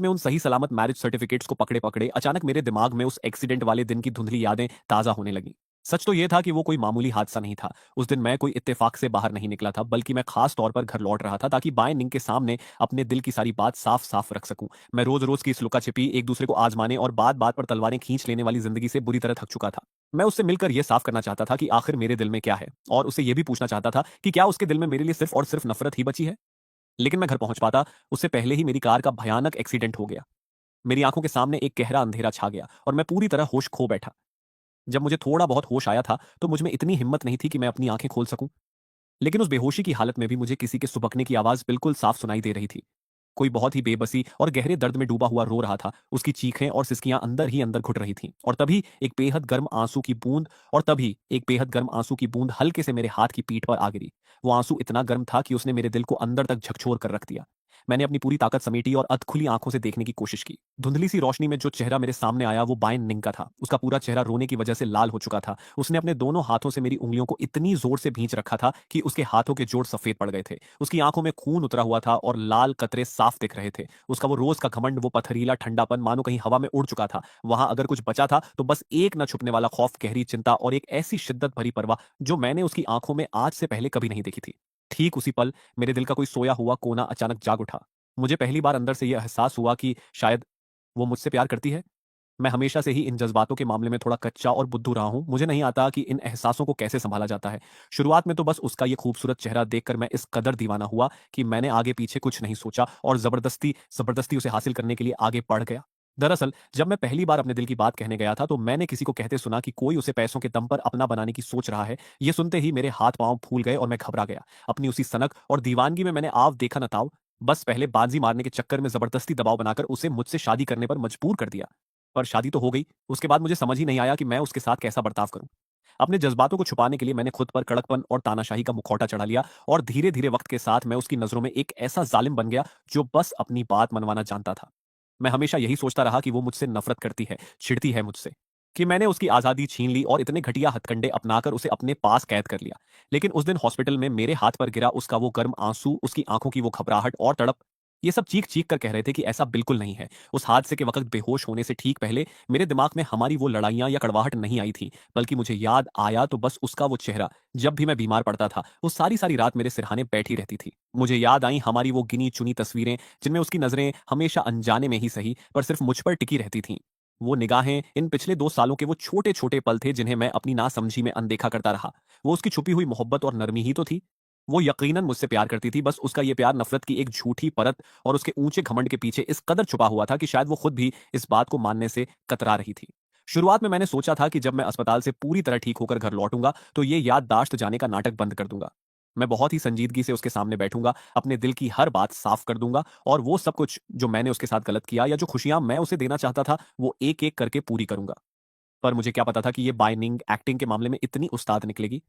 में उन सही सलामत मैरिज सर्टिफिकेट्स को पकड़े पकड़े अचानक मेरे दिमाग में उस एक्सीडेंट वाले दिन की धुंधली यादें ताज़ा होने लगी। सच तो यह था कि वो कोई मामूली हादसा नहीं था। उस दिन मैं कोई इत्तेफाक से बाहर नहीं निकला था, बल्कि मैं खास तौर पर घर लौट रहा था ताकि बाय निंग के सामने अपने दिल की सारी बात साफ साफ रख सकूं। मैं रोज रोज की इस लुका छिपी, एक दूसरे को आजमाने और बात बात पर तलवारें खींच लेने वाली जिंदगी से बुरी तरह थक चुका था। मैं उससे मिलकर यह साफ करना चाहता था कि आखिर मेरे दिल में क्या है, और उसे यह भी पूछना चाहता था कि क्या उसके दिल में मेरे लिए सिर्फ और सिर्फ नफरत ही बची है। लेकिन मैं घर पहुंच पाता उससे पहले ही मेरी कार का भयानक एक्सीडेंट हो गया। मेरी आंखों के सामने एक गहरा अंधेरा छा गया और मैं पूरी तरह होश खो बैठा। जब मुझे थोड़ा बहुत होश आया था तो मुझ में इतनी हिम्मत नहीं थी कि मैं अपनी आंखें खोल सकूं। लेकिन उस बेहोशी की हालत में भी मुझे किसी के सुबकने की आवाज बिल्कुल साफ सुनाई दे रही थी। कोई बहुत ही बेबसी और गहरे दर्द में डूबा हुआ रो रहा था। उसकी चीखें और सिसकियां अंदर ही अंदर घुट रही थीं। और तभी एक बेहद गर्म आंसू की बूंद हल्के से मेरे हाथ की पीठ पर आ गिरी। वो आंसू इतना गर्म था कि उसने मेरे दिल को अंदर तक झकझोर कर रख दिया। मैंने अपनी पूरी ताकत समेटी और अधखुली आंखों से देखने की कोशिश की। धुंधली सी रोशनी में जो चेहरा मेरे सामने आया वो बायन निंग का था। उसका पूरा चेहरा रोने की वजह से लाल हो चुका था। उसने अपने दोनों हाथों से मेरी उंगलियों को इतनी जोर से भींच रखा था कि उसके हाथों के जोड़ सफेद पड़ गए थे। उसकी आंखों में खून उतरा हुआ था और लाल कतरे साफ दिख रहे थे। उसका वो रोज का घमंड, वो पथरीला ठंडापन मानो कहीं हवा में उड़ चुका था। वहां अगर कुछ बचा था तो बस एक न छुपने वाला खौफ, गहरी चिंता और एक ऐसी शिद्दत भरी परवाह जो मैंने उसकी आंखों में आज से पहले कभी नहीं देखी थी। ठीक उसी पल मेरे दिल का कोई सोया हुआ कोना अचानक जाग उठा। मुझे पहली बार अंदर से यह एहसास हुआ कि शायद वो मुझसे प्यार करती है। मैं हमेशा से ही इन जज्बातों के मामले में थोड़ा कच्चा और बुद्धू रहा हूं। मुझे नहीं आता कि इन एहसासों को कैसे संभाला जाता है। शुरुआत में तो बस उसका ये खूबसूरत चेहरा देखकर मैं इस कदर दीवाना हुआ कि मैंने आगे पीछे कुछ नहीं सोचा और जबरदस्ती जबरदस्ती उसे हासिल करने के लिए आगे बढ़ गया। दरअसल जब मैं पहली बार अपने दिल की बात कहने गया था तो मैंने किसी को कहते सुना कि कोई उसे पैसों के दम पर अपना बनाने की सोच रहा है। ये सुनते ही मेरे हाथ पांव फूल गए और मैं घबरा गया। अपनी उसी सनक और दीवानगी में मैंने आव देखा न ताव, बस पहले बाजी मारने के चक्कर में जबरदस्ती दबाव बनाकर उसे मुझसे शादी करने पर मजबूर कर दिया। पर शादी तो हो गई। उसके बाद मुझे समझ ही नहीं आया कि मैं उसके साथ कैसा बर्ताव करूं। अपने जज्बातों को छुपाने के लिए मैंने खुद पर कड़कपन और तानाशाही का मुखौटा चढ़ा लिया, और धीरे धीरे वक्त के साथ मैं उसकी नजरों में एक ऐसा जालिम बन गया जो बस अपनी बात मनवाना जानता था। मैं हमेशा यही सोचता रहा कि वो मुझसे नफरत करती है, चिढ़ती है मुझसे, कि मैंने उसकी आजादी छीन ली और इतने घटिया हथकंडे अपनाकर उसे अपने पास कैद कर लिया। लेकिन उस दिन हॉस्पिटल में मेरे हाथ पर गिरा उसका वो गर्म आंसू, उसकी आंखों की वो घबराहट और तड़प, ये सब चीख चीख कर कह रहे थे कि ऐसा बिल्कुल नहीं है। उस हादसे के वक्त बेहोश होने से ठीक पहले मेरे दिमाग में हमारी वो लड़ाइयां या कड़वाहट नहीं आई थी, बल्कि मुझे याद आया तो बस उसका वो चेहरा। जब भी मैं बीमार पड़ता था वो सारी सारी रात मेरे सिरहाने बैठी रहती थी। मुझे याद आई हमारी वो गिनी चुनी तस्वीरें जिनमें उसकी नजरें हमेशा अनजाने में ही सही पर सिर्फ मुझ पर टिकी रहती थीं। वो निगाहें इन पिछले 2 सालों के वो छोटे छोटे पल थे जिन्हें मैं अपनी नासमझी में अनदेखा करता रहा। वो उसकी छुपी हुई मोहब्बत और नरमी ही तो थी। वो यकीनन मुझसे प्यार करती थी, बस उसका ये प्यार नफरत की एक झूठी परत और उसके ऊंचे घमंड के पीछे इस कदर छुपा हुआ था कि शायद वो खुद भी इस बात को मानने से कतरा रही थी। शुरुआत में मैंने सोचा था कि जब मैं अस्पताल से पूरी तरह ठीक होकर घर लौटूंगा तो ये याददाश्त जाने का नाटक बंद कर दूंगा। मैं बहुत ही संजीदगी से उसके सामने बैठूंगा, अपने दिल की हर बात साफ कर दूंगा और वो सब कुछ जो मैंने उसके साथ गलत किया या जो खुशियां मैं उसे देना चाहता था वो एक एक करके पूरी करूंगा। पर मुझे क्या पता था कि ये बाइनिंग एक्टिंग के मामले में इतनी उस्ताद निकलेगी।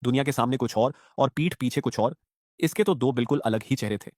दुनिया के सामने कुछ और पीठ पीछे कुछ और। इसके तो दो बिल्कुल अलग ही चेहरे थे।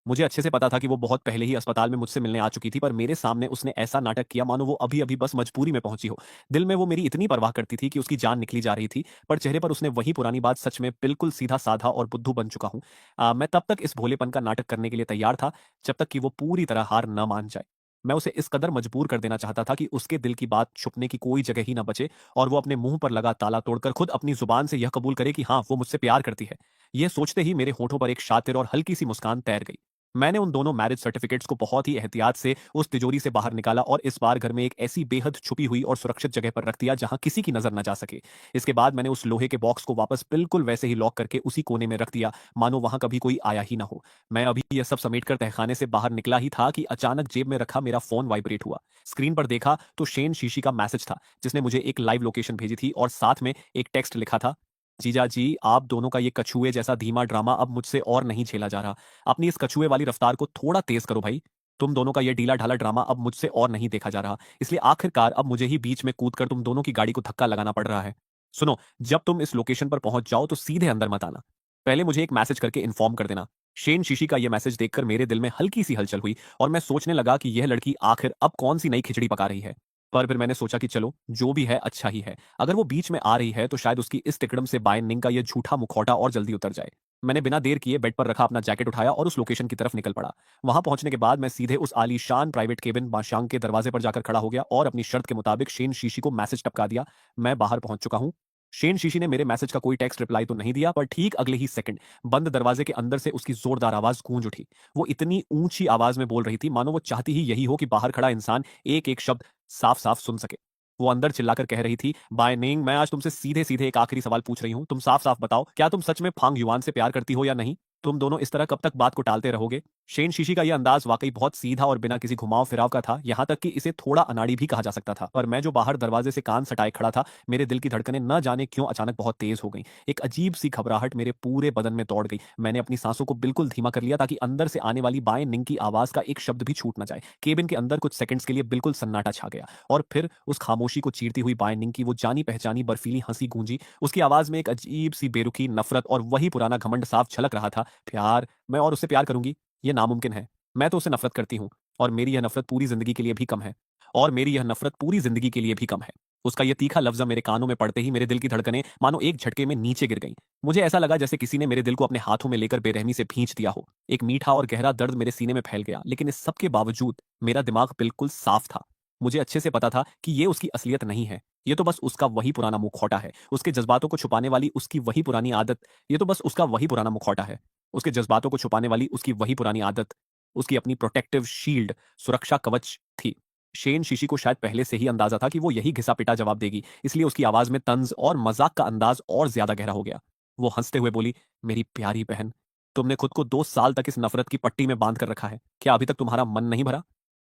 मुझे अच्छे से पता था कि वो बहुत पहले ही अस्पताल में मुझसे मिलने आ चुकी थी, पर मेरे सामने उसने ऐसा नाटक किया मानो वो अभी-अभी बस मजबूरी में पहुंची हो। दिल में वो मेरी इतनी परवाह करती थी कि उसकी जान निकली जा रही थी, पर चेहरे पर उसने वही पुरानी बात, सच में बिल्कुल सीधा-साधा और बुद्धू बन चुका हूं। मैं तब तक इस भोलेपन का नाटक करने के लिए तैयार था, जब तक कि वो पूरी तरह हार न मान जाए। मैं उसे इस कदर मजबूर कर देना चाहता था कि उसके दिल की बात छुपने की कोई जगह ही ना बचे और वो अपने मुंह पर लगा ताला तोड़कर खुद अपनी जुबान से यह कबूल करे कि हाँ, वो मुझसे प्यार करती है। यह सोचते ही मेरे होठों पर एक शातिर और हल्की सी मुस्कान तैर गई। मैंने उन दोनों मैरिज सर्टिफिकेट्स को बहुत ही एहतियात से उस तिजोरी से बाहर निकाला और इस बार घर में एक ऐसी बेहद छुपी हुई और सुरक्षित जगह पर रख दिया जहां किसी की नजर न जा सके। इसके बाद मैंने उस लोहे के बॉक्स को वापस बिल्कुल वैसे ही लॉक करके उसी कोने में रख दिया, मानो वहां कभी कोई आया ही ना हो। मैं अभी यह सब समेटकर तहखाने से बाहर निकला ही था कि अचानक जेब में रखा मेरा फोन वाइब्रेट हुआ। स्क्रीन पर देखा तो शेन शीशी का मैसेज था, जिसने मुझे एक लाइव लोकेशन भेजी थी और साथ में एक टेक्स्ट लिखा था। जीजा जी, आप दोनों का ये कछुए जैसा धीमा ड्रामा अब मुझसे और नहीं झेला जा रहा। अपनी इस कछुए वाली रफ्तार को थोड़ा तेज करो भाई। तुम दोनों का ये ढीला ढाला ड्रामा अब मुझसे और नहीं देखा जा रहा, इसलिए आखिरकार अब मुझे ही बीच में कूदकर तुम दोनों की गाड़ी को धक्का लगाना पड़ रहा है। सुनो, जब तुम इस लोकेशन पर पहुंच जाओ तो सीधे अंदर मत आना। पहले मुझे एक मैसेज करके इन्फॉर्म कर देना। शेन शीशी का यह मैसेज देखकर मेरे दिल में हल्की सी हलचल हुई और मैं सोचने लगा कि यह लड़की आखिर अब कौन सी नई खिचड़ी पका रही है। पर फिर मैंने सोचा कि चलो, जो भी है अच्छा ही है। अगर वो बीच में आ रही है तो शायद उसकी इस तिकड़म से बायन निंग का यह झूठा मुखौटा और जल्दी उतर जाए। मैंने बिना देर किए बेड पर रखा अपना जैकेट उठाया और उस लोकेशन की तरफ निकल पड़ा। वहां पहुंचने के बाद मैं सीधे उस आलीशान प्राइवेट केबिन बाशांग के दरवाजे पर जाकर खड़ा हो गया और अपनी शर्त के मुताबिक शेन शीशी को मैसेज टपका दिया। मैं बाहर पहुंच चुका हूं। शेन शीशी ने मेरे मैसेज का कोई टेक्स्ट रिप्लाई तो नहीं दिया, पर ठीक अगले ही सेकंड बंद दरवाजे के अंदर से उसकी जोरदार आवाज गूंज उठी। वो इतनी ऊंची आवाज में बोल रही थी मानो वो चाहती ही यही हो कि बाहर खड़ा इंसान एक एक शब्द साफ साफ सुन सके। वो अंदर चिल्लाकर कह रही थी, बाय निंग, मैं आज तुमसे सीधे सीधे एक आखिरी सवाल पूछ रही हूं। तुम साफ साफ बताओ, क्या तुम सच में फांग युआन से प्यार करती हो या नहीं? तुम दोनों इस तरह कब तक बात को टालते रहोगे? शेन शीशी का यह अंदाज वाकई बहुत सीधा और बिना किसी घुमाव फिराव का था, यहां तक कि इसे थोड़ा अनाड़ी भी कहा जा सकता था। और मैं जो बाहर दरवाजे से कान सटाए खड़ा था, मेरे दिल की धड़कनें न जाने क्यों अचानक बहुत तेज हो गईं। एक अजीब सी घबराहट मेरे पूरे बदन में दौड़ गई। मैंने अपनी सांसों को बिल्कुल धीमा कर लिया ताकि अंदर से आने वाली बाएं निंग की आवाज का एक शब्द भी छूट न जाए। केबिन के अंदर कुछ सेकंड्स के लिए बिल्कुल सन्नाटा छा गया और फिर उस खामोशी को चीरती हुई बाएं निंग की वो जानी पहचानी बर्फीली हंसी गूंजी। उसकी आवाज में एक अजीब सी बेरुखी नफरत और वही पुराना घमंड साफ झलक रहा था। प्यार? मैं और उससे प्यार करूंगी? यह नामुमकिन है। मैं तो उससे नफरत करती हूँ, और मेरी यह नफरत पूरी जिंदगी के लिए भी कम है। और मेरी यह नफरत पूरी जिंदगी के लिए भी कम है। उसका यह तीखा लफ्ज मेरे कानों में पड़ते ही मेरे दिल की धड़कनें मानो एक झटके में नीचे गिर गईं। मुझे ऐसा लगा जैसे किसी ने मेरे दिल को अपने हाथों में लेकर बेरहमी से भींच दिया हो। एक मीठा और गहरा दर्द मेरे सीने में फैल गया, लेकिन इस सब के बावजूद मेरा दिमाग बिल्कुल साफ था। मुझे अच्छे से पता था कि ये उसकी असलियत नहीं है। ये तो बस उसका वही पुराना मुखौटा है, उसके जज्बातों को छुपाने वाली उसकी वही पुरानी आदत। ये तो बस उसका वही पुराना मुखौटा है, उसके जज्बातों को छुपाने वाली उसकी वही पुरानी आदत, उसकी अपनी प्रोटेक्टिव शील्ड, सुरक्षा कवच थी। शेन शीशी को शायद पहले से ही अंदाजा था कि वो यही घिसा-पिटा जवाब देगी, इसलिए उसकी आवाज में तंज और मजाक का अंदाज और ज्यादा गहरा हो गया। वो हंसते हुए बोली, मेरी प्यारी बहन, तुमने खुद को 2 साल तक इस नफरत की पट्टी में बांध कर रखा है। क्या अभी तक तुम्हारा मन नहीं भरा?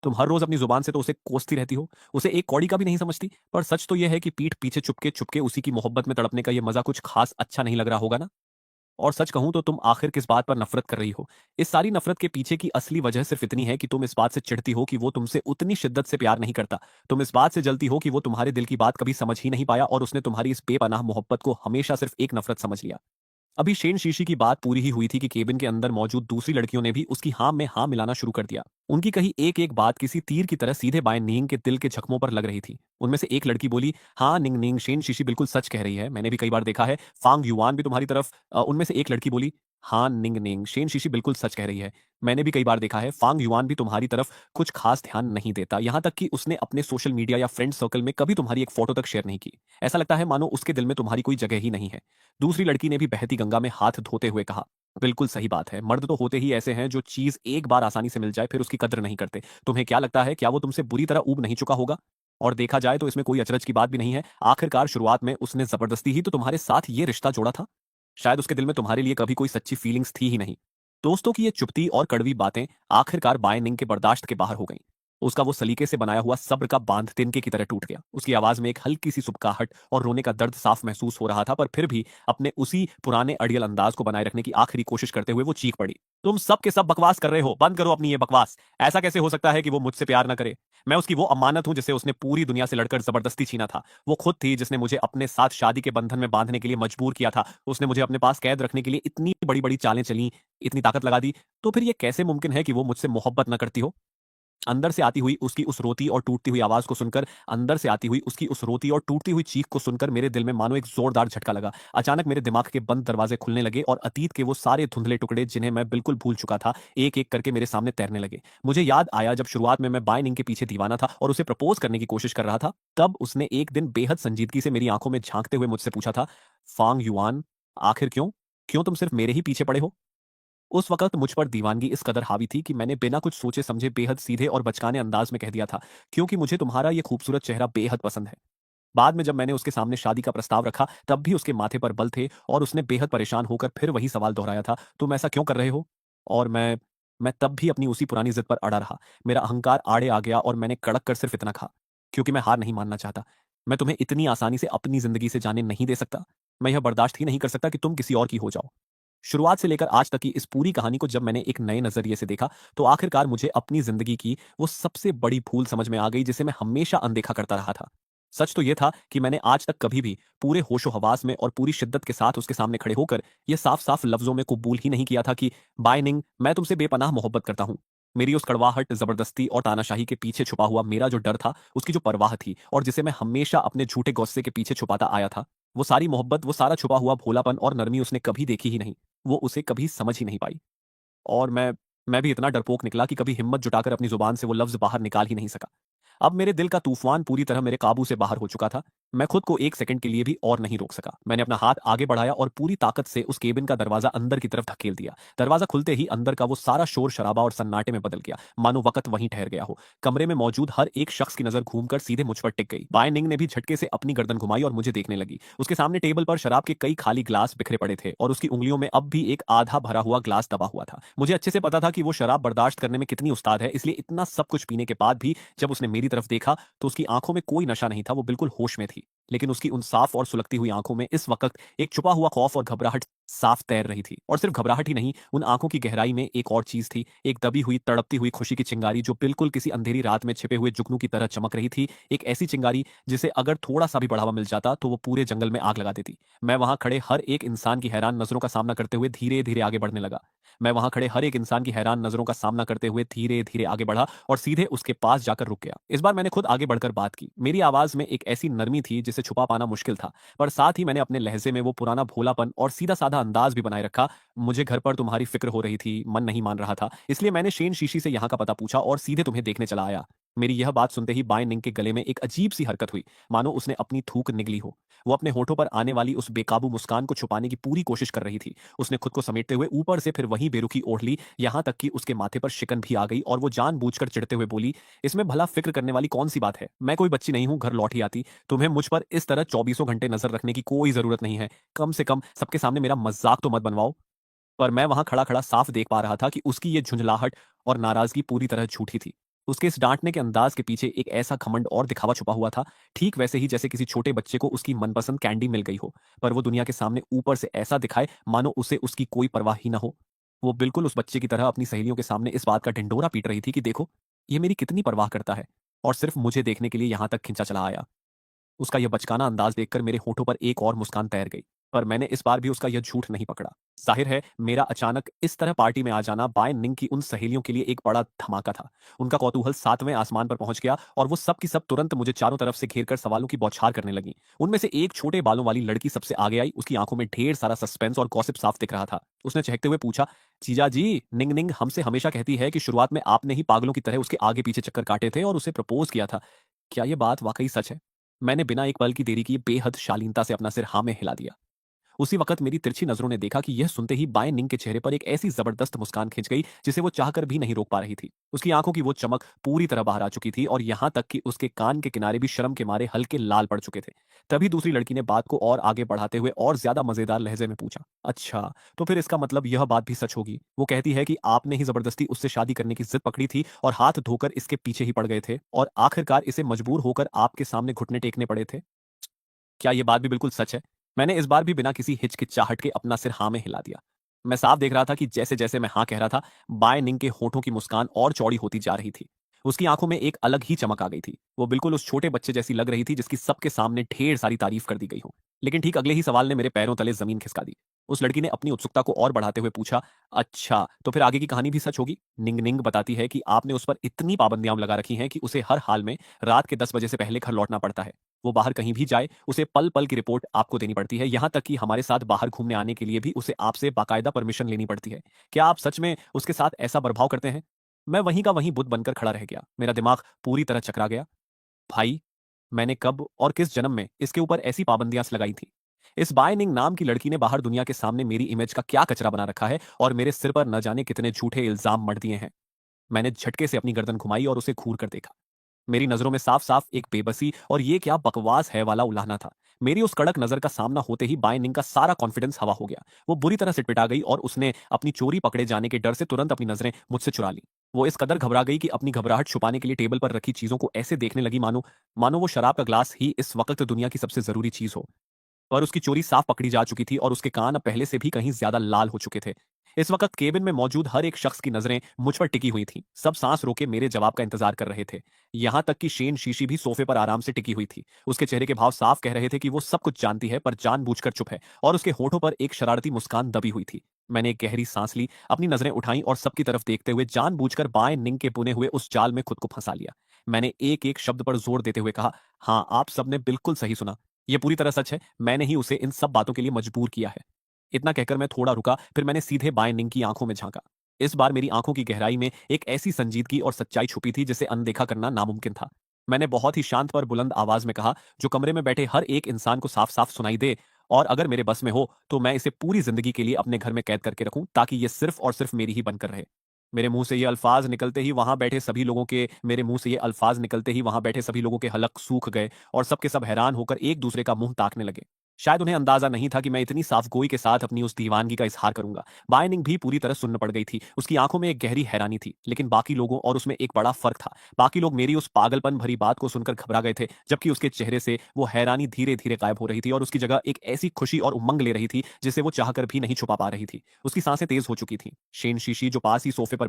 तुम हर रोज अपनी जुबान से तो उसे कोसती रहती हो, उसे एक कौड़ी का भी नहीं समझती, पर सच तो यह है कि पीठ पीछे चुपके चुपके उसी की मोहब्बत में तड़पने का यह मजा कुछ खास अच्छा नहीं लग रहा होगा ना? और सच कहूं तो तुम आखिर किस बात पर नफरत कर रही हो? इस सारी नफरत के पीछे की असली वजह सिर्फ इतनी है कि तुम इस बात से चिढ़ती हो कि वो तुमसे उतनी शिद्दत से प्यार नहीं करता। तुम इस बात से जलती हो कि वो तुम्हारे दिल की बात कभी समझ ही नहीं पाया और उसने तुम्हारी इस बेपनाह मोहब्बत को हमेशा सिर्फ एक नफरत समझ लिया। अभी शेन शीशी की बात पूरी ही हुई थी कि केबिन के अंदर मौजूद दूसरी लड़कियों ने भी उसकी हाँ में हाँ मिलाना शुरू कर दिया। उनकी कही एक एक बात किसी तीर की तरह सीधे बाएं नींग के दिल के जख्मों पर लग रही थी। उनमें से एक लड़की बोली, हाँ निंग निंग, शेन शीशी बिल्कुल सच कह रही है, मैंने भी कई बार देखा है, फांग युआन भी तुम्हारी तरफ। उनमें से एक लड़की बोली, हाँ निंग निंग, शेन शीशी बिल्कुल सच कह रही है, मैंने भी कई बार देखा है, फांग युआन भी तुम्हारी तरफ कुछ खास ध्यान नहीं देता, यहाँ तक कि उसने अपने सोशल मीडिया या फ्रेंड सर्कल में कभी तुम्हारी एक फोटो तक शेयर नहीं की। ऐसा लगता है मानो उसके दिल में तुम्हारी कोई जगह ही नहीं है। दूसरी लड़की ने भी बहती गंगा में हाथ धोते हुए कहा, बिल्कुल सही बात है, मर्द तो होते ही ऐसे हैं जो चीज एक बार आसानी से मिल जाए फिर उसकी कद्र नहीं करते। तुम्हें क्या लगता है, क्या वो तुमसे बुरी तरह ऊब नहीं चुका होगा? और देखा जाए तो इसमें कोई अचरज की बात भी नहीं है। आखिरकार शुरुआत में उसने जबरदस्ती ही तो तुम्हारे साथ ये रिश्ता जोड़ा था। शायद उसके दिल में तुम्हारे लिए कभी कोई सच्ची फीलिंग्स थी ही नहीं। दोस्तों की ये चुपती और कड़वी बातें आखिरकार बाय निंग के बर्दाश्त के बाहर हो गईं। उसका वो सलीके से बनाया हुआ सब्र का बांध तिनके की तरह टूट गया। उसकी आवाज में एक हल्की सी सुबकाहट और रोने का दर्द साफ महसूस हो रहा था, पर फिर भी अपने उसी पुराने अड़ियल अंदाज को बनाए रखने की आखिरी कोशिश करते हुए वो चीख पड़ी, तुम सब के सब बकवास कर रहे हो, बंद करो अपनी ये बकवास। ऐसा कैसे हो सकता है कि वो मुझसे प्यार न करे? मैं उसकी वो अमानत हूं जिसे उसने पूरी दुनिया से लड़कर जबरदस्ती छीना था। वो खुद थी जिसने मुझे अपने साथ शादी के बंधन में बांधने के लिए मजबूर किया था। उसने मुझे अपने पास कैद रखने के लिए इतनी बड़ी बड़ी चालें चली, इतनी ताकत लगा दी। तो फिर ये कैसे मुमकिन है कि वो मुझसे मोहब्बत न करती हो? अंदर से आती हुई उसकी उस रोती और टूटती हुई आवाज को सुनकर, अंदर से आती हुई उसकी उस रोती और टूटती हुई चीख को सुनकर मेरे दिल में मानो एक जोरदार झटका लगा। अचानक मेरे दिमाग के बंद दरवाजे खुलने लगे और अतीत के वो सारे धुंधले टुकड़े जिन्हें मैं बिल्कुल भूल चुका था, एक एक करके मेरे सामने तैरने लगे। मुझे याद आया जब शुरुआत में मैं बाइनिंग के पीछे दीवाना था और उसे प्रपोज करने की कोशिश कर रहा था, तब उसने एक दिन बेहद संजीदगी से मेरी आंखों में झांकते हुए मुझसे पूछा था, फांग युआन, आखिर क्यों? क्यों तुम सिर्फ मेरे ही पीछे पड़े हो? उस वक़्त मुझ पर दीवानगी इस कदर हावी थी कि मैंने बिना कुछ सोचे समझे बेहद सीधे और बचकाने अंदाज में कह दिया था, क्योंकि मुझे तुम्हारा ये खूबसूरत चेहरा बेहद पसंद है। बाद में जब मैंने उसके सामने शादी का प्रस्ताव रखा, तब भी उसके माथे पर बल थे और उसने बेहद परेशान होकर फिर वही सवाल दोहराया था, तुम ऐसा क्यों कर रहे हो? और मैं तब भी अपनी उसी पुरानी ज़िद पर अड़ा रहा। मेरा अहंकार आड़े आ गया और मैंने कड़क कर सिर्फ इतना कहा, क्योंकि मैं हार नहीं मानना चाहता। मैं तुम्हें इतनी आसानी से अपनी ज़िंदगी से जाने नहीं दे सकता। मैं यह बर्दाश्त ही नहीं कर सकता कि तुम किसी और की हो जाओ। शुरुआत से लेकर आज तक की इस पूरी कहानी को जब मैंने एक नए नजरिए से देखा, तो आखिरकार मुझे अपनी जिंदगी की वो सबसे बड़ी भूल समझ में आ गई जिसे मैं हमेशा अनदेखा करता रहा था। सच तो यह था कि मैंने आज तक कभी भी पूरे होशो हवास में और पूरी शिद्दत के साथ उसके सामने खड़े होकर यह साफ साफ लफ्जों में कबूल ही नहीं किया था कि बाय निंग, मैं तुमसे बेपनाह मोहब्बत करता हूं। मेरी उस कड़वाहट, जबरदस्ती और तानाशाही के पीछे छुपा हुआ मेरा जो डर था, उसकी जो परवाह थी और जिसे मैं हमेशा अपने झूठे गुस्से के पीछे छुपाता आया था, वो सारी मोहब्बत, वो सारा छुपा हुआ भोलापन और नरमी उसने कभी देखी ही नहीं। वो उसे कभी समझ ही नहीं पाई। और मैं भी इतना डरपोक निकला कि कभी हिम्मत जुटाकर अपनी जुबान से वो लफ्ज बाहर निकाल ही नहीं सका। अब मेरे दिल का तूफान पूरी तरह मेरे काबू से बाहर हो चुका था। मैं खुद को एक सेकंड के लिए भी और नहीं रोक सका। मैंने अपना हाथ आगे बढ़ाया और पूरी ताकत से उस केबिन का दरवाजा अंदर की तरफ धकेल दिया। दरवाजा खुलते ही अंदर का वो सारा शोर शराबा और सन्नाटे में बदल गया, मानो वक्त वहीं ठहर गया हो। कमरे में मौजूद हर एक शख्स की नजर घूमकर सीधे मुझ पर टिक गई। बाय निंग ने भी झटके से अपनी गर्दन घुमाई और मुझे देखने लगी। उसके सामने टेबल पर शराब के कई खाली ग्लास बिखरे पड़े थे और उसकी उंगलियों में अब भी एक आधा भरा हुआ ग्लास दबा हुआ था। मुझे अच्छे से पता था कि वो शराब बर्दाश्त करने में कितनी उस्ताद है, इसलिए इतना सब कुछ पीने के बाद भी जब उसने मेरी तरफ देखा तो उसकी आंखों में कोई नशा नहीं था, वो बिल्कुल होश में थी। लेकिन उसकी उन साफ और सुलगती हुई आंखों में इस वक्त एक छुपा हुआ खौफ और घबराहट साफ तैर रही थी। और सिर्फ घबराहट ही नहीं, उन आंखों की गहराई में एक और चीज थी, एक दबी हुई तड़पती हुई खुशी की चिंगारी जो बिल्कुल किसी अंधेरी रात में छिपे हुए जुगनू की तरह चमक रही थी। एक ऐसी चिंगारी जिसे अगर थोड़ा सा भी बढ़ावा मिल जाता तो वो पूरे जंगल में आग लगा देती। मैं वहां खड़े हर एक इंसान की हैरान नजरों का सामना करते हुए धीरे धीरे आगे बढ़ने लगा। मैं वहां खड़े हर एक इंसान की हैरान नजरों का सामना करते हुए धीरे धीरे आगे बढ़ा और सीधे उसके पास जाकर रुक गया। इस बार मैंने खुद आगे बढ़कर बात की। मेरी आवाज में एक ऐसी नरमी थी जिसे छुपा पाना मुश्किल था, पर साथ ही मैंने अपने लहजे में वो पुराना भोलापन और सीधा साधा अंदाज भी बनाए रखा। मुझे घर पर तुम्हारी फिक्र हो रही थी, मन नहीं मान रहा था, इसलिए मैंने शेन शीशी से यहाँ का पता पूछा और सीधे तुम्हें देखने चला आया। मेरी यह बात सुनते ही बाय निंग के गले में एक अजीब सी हरकत हुई, मानो उसने अपनी थूक निगली हो। वो अपने होठों पर आने वाली उस बेकाबू मुस्कान को छुपाने की पूरी कोशिश कर रही थी। उसने खुद को समेटते हुए ऊपर से फिर वही बेरुखी ओढ़ ली, यहाँ तक कि उसके माथे पर शिकन भी आ गई और वो जानबूझकर चिढ़ते हुए बोली, इसमें भला फिक्र करने वाली कौन सी बात है? मैं कोई बच्ची नहीं हूं, घर लौट ही आती। तुम्हें मुझ पर इस तरह चौबीसों घंटे नजर रखने की कोई जरूरत नहीं है। कम से कम सबके सामने मेरा मजाक तो मत बनवाओ। पर मैं वहां खड़ा खड़ा साफ देख पा रहा था कि उसकी ये झुंझलाहट और नाराजगी पूरी तरह झूठी थी। उसके इस डांटने के अंदाज के पीछे एक ऐसा घमंड और दिखावा छुपा हुआ था, ठीक वैसे ही जैसे किसी छोटे बच्चे को उसकी मनपसंद कैंडी मिल गई हो, पर वो दुनिया के सामने ऊपर से ऐसा दिखाए मानो उसे उसकी कोई परवाह ही ना हो। वो बिल्कुल उस बच्चे की तरह अपनी सहेलियों के सामने इस बात का ढिंढोरा पीट रही थी कि देखो, ये मेरी कितनी परवाह करता है और सिर्फ मुझे देखने के लिए यहां तक खिंचा चला आया। उसका यह बचकाना अंदाज देखकर मेरे होठों पर एक और मुस्कान तैर गई, पर मैंने इस बार भी उसका यह झूठ नहीं पकड़ा। जाहिर है मेरा अचानक इस तरह पार्टी में आ जाना बाय निंग की उन सहेलियों के लिए एक बड़ा धमाका था। उनका कौतूहल सातवें आसमान पर पहुंच गया और वो सब की सब तुरंत मुझे चारों तरफ से घेरकर सवालों की बौछार करने लगी। उनमें से एक छोटे बालों वाली लड़की सबसे आगे आई। उसकी आंखों में ढेर सारा सस्पेंस और गॉसिप साफ दिख रहा था। उसने चहकते हुए पूछा, जीजा जी, निंग निंग हमसे हमेशा कहती है कि शुरुआत में आपने ही पागलों की तरह उसके आगे पीछे चक्कर काटे थे और उसे प्रपोज किया था। क्या यह बात वाकई सच है? मैंने बिना एक पल की देरी किए बेहद शालीनता से अपना सिर हाँ में हिला दिया। उसी वक्त मेरी तिरछी नजरों ने देखा कि यह सुनते ही बाय निंग के चेहरे पर एक ऐसी जबरदस्त मुस्कान खिंच गई जिसे वो चाहकर भी नहीं रोक पा रही थी। उसकी आंखों की वो चमक पूरी तरह बाहर आ चुकी थी और यहां तक कि उसके कान के किनारे भी शर्म के मारे हल्के लाल पड़ चुके थे। तभी दूसरी लड़की ने बात को और आगे बढ़ाते हुए और ज्यादा मजेदार लहजे में पूछा, अच्छा, तो फिर इसका मतलब यह बात भी सच होगी? वो कहती है कि आपने ही जबरदस्ती उससे शादी करने की जिद पकड़ी थी और हाथ धोकर इसके पीछे ही पड़ गए थे और आखिरकार इसे मजबूर होकर आपके सामने घुटने टेकने पड़े थे। क्या ये बात भी बिल्कुल सच है? मैंने इस बार भी बिना किसी हिचकिचाहट के अपना सिर हाँ में हिला दिया। मैं साफ देख रहा था कि जैसे-जैसे मैं हाँ कह रहा था, बाय निंग के होठों की मुस्कान और चौड़ी होती जा रही थी। उसकी आंखों में एक अलग ही चमक आ गई थी। वो बिल्कुल उस छोटे बच्चे जैसी लग रही थी जिसकी सबके सामने ढेर सारी तारीफ कर दी गई हो। लेकिन ठीक अगले ही सवाल ने मेरे पैरों तले जमीन खिसका दी। उस लड़की ने अपनी उत्सुकता को और बढ़ाते हुए पूछा, अच्छा, तो फिर आगे की कहानी भी सच होगी? निंग निंग बताती है कि आपने उस पर इतनी पाबंदियां लगा रखी हैं कि उसे हर हाल में रात के 10 बजे से पहले घर लौटना पड़ता है। वो बाहर कहीं भी जाए, उसे पल-पल की रिपोर्ट आपको देनी पड़ती है, यहाँ तक कि हमारे साथ बाहर घूमने आने के लिए भी उसे आपसे बाकायदा परमिशन लेनी पड़ती है। क्या आप सच में उसके साथ ऐसा बर्ताव करते हैं? मैं वहीं का वहीं बुत बनकर खड़ा रह गया। मेरा दिमाग पूरी तरह चकरा गया। भाई, मैंने कब और किस जन्म में इसके ऊपर ऐसी पाबंदियां लगाई थी? इस बायनिंग नाम की लड़की ने बाहर दुनिया के सामने मेरी इमेज का क्या कचरा बना रखा है और मेरे सिर पर न जाने कितने झूठे इल्जाम मढ़ दिए हैं। मैंने झटके से अपनी गर्दन घुमाई और उसे घूर कर देखा। मेरी नजरों में साफ साफ एक बेबसी और ये क्या बकवास है वाला उलाहना था। मेरी उस कड़क नजर का सामना होते ही बाय निंग का सारा कॉन्फिडेंस हवा हो गया। वो बुरी तरह सिटपिटा गई और उसने अपनी चोरी पकड़े जाने के डर से तुरंत अपनी नजरें मुझसे चुरा ली। वो इस कदर घबरा गई कि अपनी घबराहट छुपाने के लिए टेबल पर रखी चीजों को ऐसे देखने लगी मानो मानो वो शराब का ग्लास ही इस वक्त दुनिया की सबसे जरूरी चीज हो। पर उसकी चोरी साफ पकड़ी जा चुकी थी और उसके कान अब पहले से भी कहीं ज्यादा लाल हो चुके थे। इस वक्त केबिन में मौजूद हर एक शख्स की नजरें मुझ पर टिकी हुई थीं। सब सांस रोके मेरे जवाब का इंतजार कर रहे थे। यहां तक कि शेन शीशी भी सोफे पर आराम से टिकी हुई थी। उसके चेहरे के भाव साफ कह रहे थे कि वो सब कुछ जानती है पर जानबूझकर चुप है और उसके होठों पर एक शरारती मुस्कान दबी हुई थी। मैंने एक गहरी सांस ली, अपनी नजरें उठाई और सबकी तरफ देखते हुए जानबूझकर बाएं निंग के बुने हुए उस जाल में खुद को फंसा लिया। मैंने एक एक शब्द पर जोर देते हुए कहा, हाँ, आप सबने बिल्कुल सही सुना। यह पूरी तरह सच है। मैंने ही उसे इन सब बातों के लिए मजबूर किया है। इतना कहकर मैं थोड़ा रुका, फिर मैंने सीधे बायनिंग की आंखों में झांका। इस बार मेरी आंखों की गहराई में एक ऐसी संजीदगी और सच्चाई छुपी थी जिसे अनदेखा करना नामुमकिन था। मैंने बहुत ही शांत पर बुलंद आवाज में कहा, जो कमरे में बैठे हर एक इंसान को साफ साफ सुनाई दे, और अगर मेरे बस में हो तो मैं इसे पूरी जिंदगी के लिए अपने घर में कैद करके रखूं, ताकि ये सिर्फ और सिर्फ मेरी ही बनकर रहे। मेरे मुंह से ये अल्फाज निकलते ही वहां बैठे सभी लोगों के हलक सूख गए और सबके सब हैरान होकर एक दूसरे का मुंह ताकने लगे। शायद उन्हें अंदाजा नहीं था कि मैं इतनी साफगोई के साथ अपनी उस दीवानगी का इजहार करूंगा। बायनिंग भी पूरी तरह सुन्न पड़ गई थी। उसकी आंखों में एक गहरी हैरानी थी, लेकिन बाकी लोगों और उसमें एक बड़ा फर्क था। बाकी लोग मेरी उस पागलपन भरी बात को सुनकर घबरा गए थे, जबकि उसके चेहरे से वो हैरानी धीरे धीरे गायब हो रही थी और उसकी जगह एक ऐसी खुशी और उमंग ले रही थी जिसे वो चाहकर भी नहीं छुपा पा रही थी। उसकी सांसें तेज हो चुकी थीं। शेन शीशी जो पास ही सोफे पर